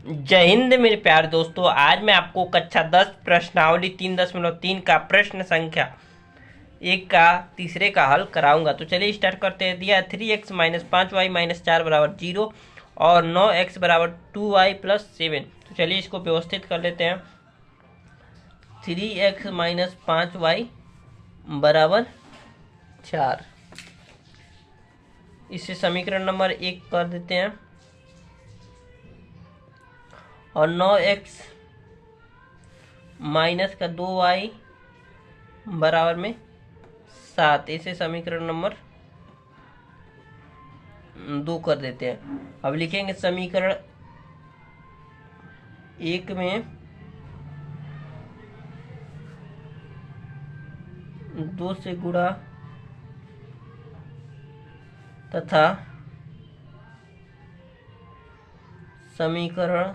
जय हिंद मेरे प्यारे दोस्तों। आज मैं आपको कक्षा 10 प्रश्नावली 3.3 का प्रश्न संख्या 1 का तीसरे का हल कराऊंगा। तो चलिए स्टार्ट करते हैं। दिया 3x माइनस 5y माइनस 4 बराबर 0 और 9x बराबर 2y प्लस 7। तो चलिए इसको व्यवस्थित कर लेते हैं। 3x माइनस 5y बराबर 4, इसे समीकरण नंबर 1 कर देते हैं। और 9x माइनस का 2y बराबर में 7, इसे समीकरण नंबर 2 कर देते हैं। अब लिखेंगे समीकरण 1 में 2 से गुणा तथा समीकरण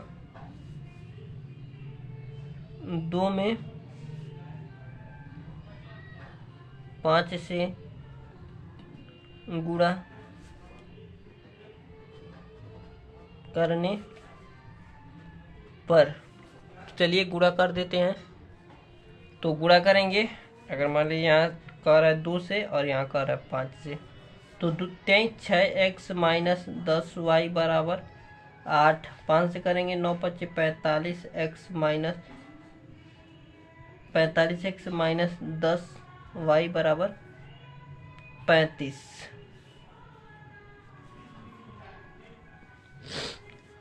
2 में 5 से गुणा करने पर, चलिए गुणा कर देते हैं। तो गुणा करेंगे, अगर मान लीजिए यहाँ कर रहा है 2 से और यहाँ कर रहा है 5 से, तो 6x माइनस 10y बराबर 8। 5 से करेंगे 9 5 45x minus 45x minus 10y बराबर 35।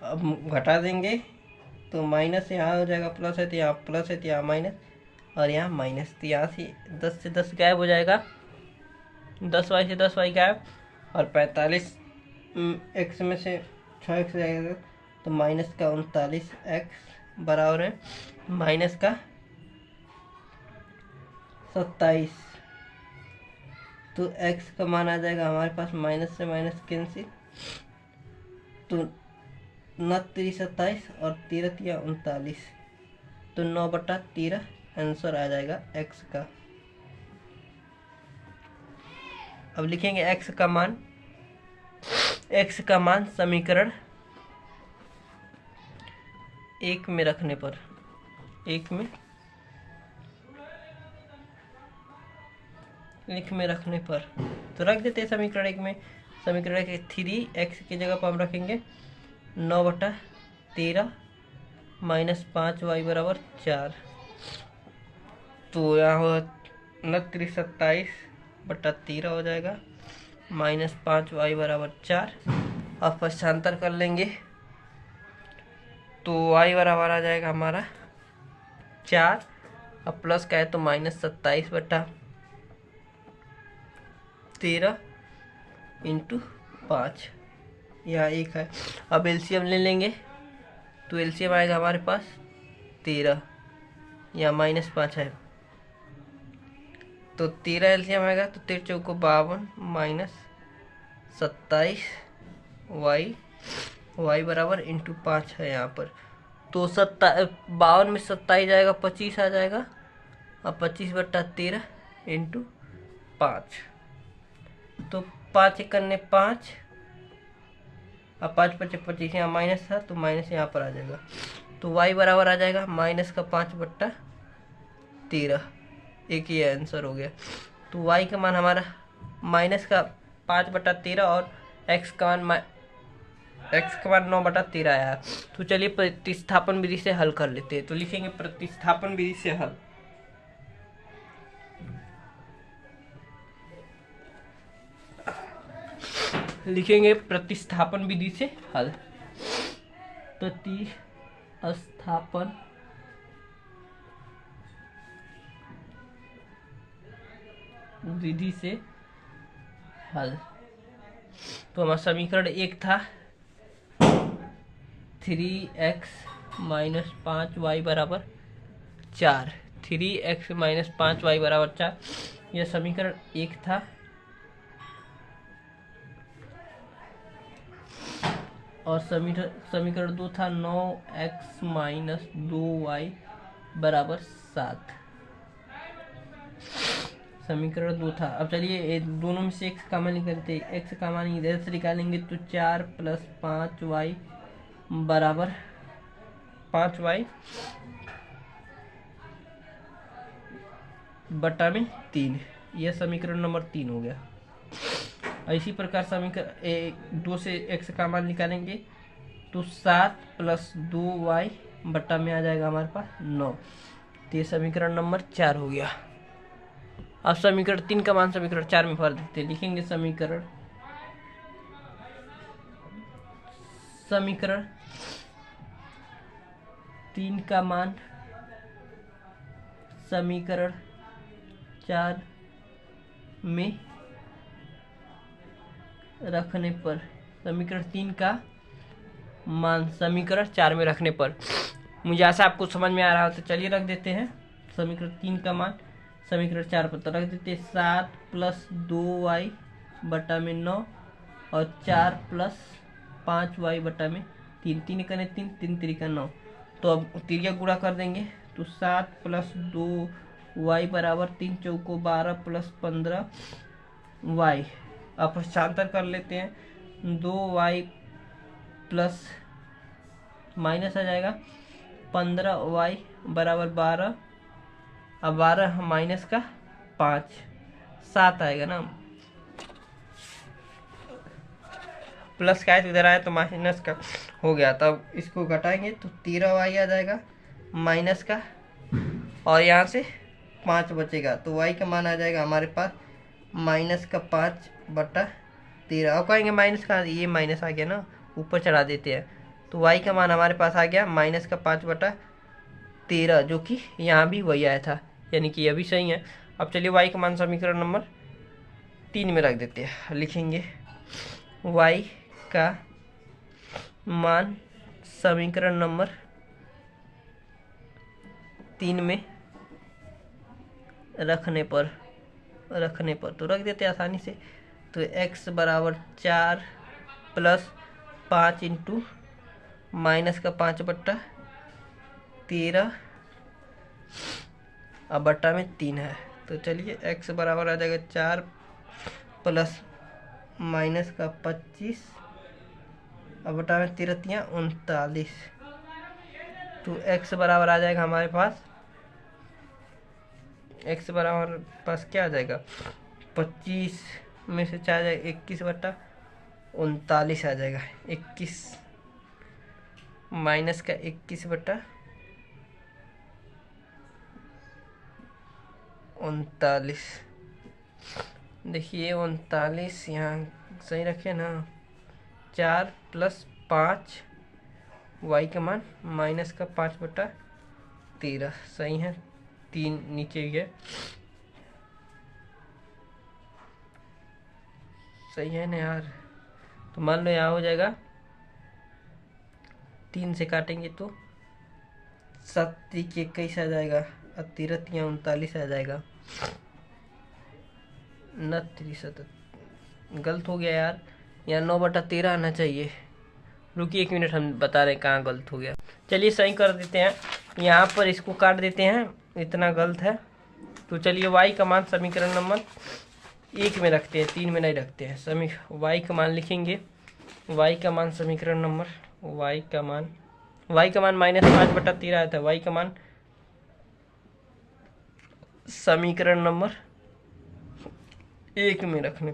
अब घटा देंगे तो माइनस यहाँ हो जाएगा, प्लस है तो यहाँ प्लस है तो यहाँ माइनस, और यहाँ माइनस, तो यहाँ से 10 से 10 गायब हो जाएगा, 10y से 10y गायब, और 45x में से 6x जाएगा तो माइनस का 39x बराबर है माइनस का 27। तो x का मान आ जाएगा हमारे पास माइनस से माइनस कैंसिल, तो 9 3 27 और 13 39, तो 9/13 आंसर आ जाएगा x का। अब लिखेंगे x का मान समीकरण 1 में रखने पर, 1 में रखने पर तो रख देते हैं समीकरण 1 में। समीकरण के 3x की जगह पर हम रखेंगे 9/13 माइनस 5y बराबर 4। तो यहाँ हो 29/13 हो जाएगा माइनस 5y बराबर 4। अब पक्षांतर कर लेंगे तो y बराबर आ जाएगा हमारा 4, अब प्लस का है तो माइनस 27/13 इंटू 5, यहाँ 1 है। अब एलसीएम ले लेंगे तो एलसीएम आएगा हमारे पास 13, यहाँ माइनस 5 है, तो 13 एलसीएम आएगा तो 13 चौको 52 माइनस 27y बराबर इंटू 5 है यहाँ पर, तो 52 में 27 जाएगा 25 आ जाएगा, अब 25/13 इंटू 5, तो 5 करने 5, अब 5 5 25, यहाँ माइनस था तो माइनस यहाँ पर आ जाएगा, तो y बराबर आ जाएगा माइनस का 5/13। एक ही आंसर हो गया। तो y का मान हमारा माइनस का 5/13 और x का मान 9/13 आया। तो चलिए प्रतिस्थापन विधि से हल कर लेते हैं। तो लिखेंगे प्रतिस्थापन विधि से हल। लिखेंगे प्रतिस्थापन विधि से हल। प्रतिस्थापन विधि से हल। तो हमारा समीकरण 1 था 3x माइनस 5y बराबर 4, 3x माइनस 5y बराबर 4, यह समीकरण 1 था। और समीकरण 2 था 9x माइनस 2y बराबर 7, समीकरण 2 था। अब चलिए दोनों में से x कॉमन निकालते हैं। x का मान इधर से निकालेंगे तो 4 + 5y बराबर 5y बटा में 3। यह समीकरण नंबर 3 हो गया। इसी प्रकार समीकरण 2 से x का मान निकालेंगे तो 7 + 2y बटा में आ जाएगा हमारे पास 9। तो ये समीकरण नंबर 4 हो गया। अब समीकरण 3 का मान समीकरण 4 में भर देते हैं। लिखेंगे समीकरण 3 का मान समीकरण 4 में रखने पर, समीकरण 3 का मान समीकरण 4 में रखने पर, मुझे आशा आपको समझ में आ रहा हो। तो चलिए रख देते हैं समीकरण 3 का मान समीकरण 4 पर। तो रख देते हैं 7 + 2y बटा में 9 और 4 + 5y बटा में 3। 3 कने 3, 3 3 9। तो अब तिरिया गुणा कर देंगे तो 7 + 2y बराबर 3 चौको 12 + 15y। अब पक्षांतर कर लेते हैं। 2y प्लस माइनस आ जाएगा 15y बराबर 12। अब 12 माइनस का 5, 7 आएगा ना। प्लस का है तो इधर आया तो माइनस का हो गया। तब इसको घटाएंगे तो 13y आ जाएगा माइनस का, और यहाँ से 5 बचेगा तो y का मान आ जाएगा हमारे पास माइनस का 5 बटा 13। अब कहेंगे माइनस का, ये माइनस आ गया ना, ऊपर चढ़ा देते हैं। तो y का मान हमारे पास आ गया माइनस का 5 बटा 13, जो कि यहाँ भी वही आया था, यानी कि यह भी सही है। अब चलिए y का मान समीकरण नंबर 3 में रख देते हैं। लिखेंगे y का मान समीकरण नंबर 3 में रखने पर तो रख देते हैं आसानी से। तो x बराबर 4 + 5 इंटू माइनस का 5 बटा 13 अब बटा में 3 है। तो चलिए x बराबर आ जाएगा 4 + माइनस का 25 अब बटा में 13 × 39। तो x बराबर आ जाएगा हमारे पास, x बराबर पास क्या आ जाएगा, 25 में से 4 जाएगा 21 बटा 39 आ जाएगा। 21 माइनस का 21 बटा 39। देखिए 39 यहाँ सही रखे ना। 4 + 5 y का मान माइनस का 5 बटा 13 सही है। 3 नीचे ही है, सही है ना यार। तो मान लो यहाँ हो जाएगा 3 से काटेंगे तो 7 × 21 आ जाएगा और 13 × 39 आ जाएगा। 29 गलत हो गया यार, यहाँ 9 बटा 13 आना चाहिए। रुकिए 1 मिनट, हम बता रहे हैं कहाँ गलत हो गया। चलिए सही कर देते हैं, यहाँ पर इसको काट देते हैं, इतना गलत है। तो चलिए y का मान समीकरण नंबर 1 में रखते हैं, 3 में नहीं रखते हैं। y का मान लिखेंगे, y का मान समीकरण नंबर y का मान -5 बटा 13 आया था। y का मान समीकरण नंबर 1 में रखने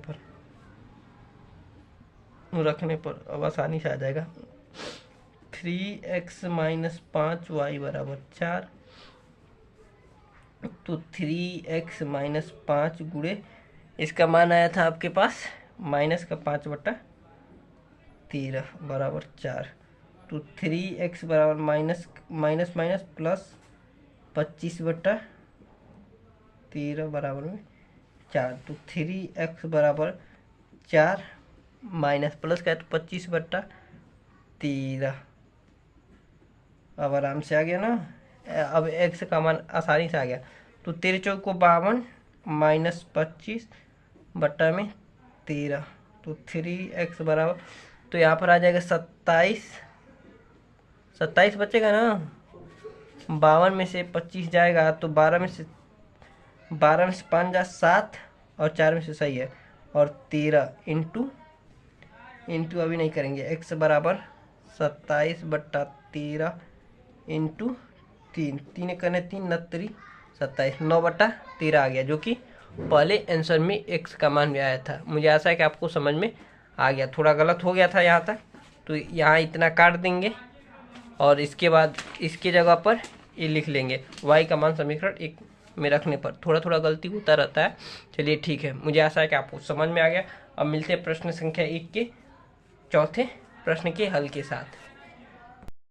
पर अब आसानी से आ जाएगा। 3x - 5y बराबर 4। तो 3x - 5 गुणे इसका मान आया था आपके पास माइनस का 5 बटा 13 बराबर 4। तो 3x बराबर माइनस प्लस 25 बटा 13 बराबर में 4। तो 3x बराबर 4 माइनस प्लस का है तो 25 बटा 13। अब आराम से आ गया ना। अब x का मान आसानी से आ गया। तो 13 चौको 52 माइनस 25 बटा में 13। तो 3x बराबर, तो यहाँ पर आ जाएगा 27 बचेगा ना। 52 में से 25 जाएगा तो 12 में से 5 जा 7 और 4 में से सही है, और 13 इंटू अभी नहीं करेंगे। x बराबर 27 बटा 13 इंटू 3, 3 कने 3 9 27, 9/13 आ गया, जो कि पहले आंसर में x का मान भी आया था। मुझे आशा है कि आपको समझ में आ गया। थोड़ा गलत हो गया था यहाँ तक, तो यहाँ इतना काट देंगे और इसके बाद इसकी जगह पर ये लिख लेंगे y का मान समीकरण 1 में रखने पर। थोड़ा थोड़ा गलती होता रहता है। चलिए ठीक है, मुझे आशा है कि आपको समझ में आ गया। अब मिलते हैं प्रश्न संख्या 1 के चौथे प्रश्न के हल के साथ।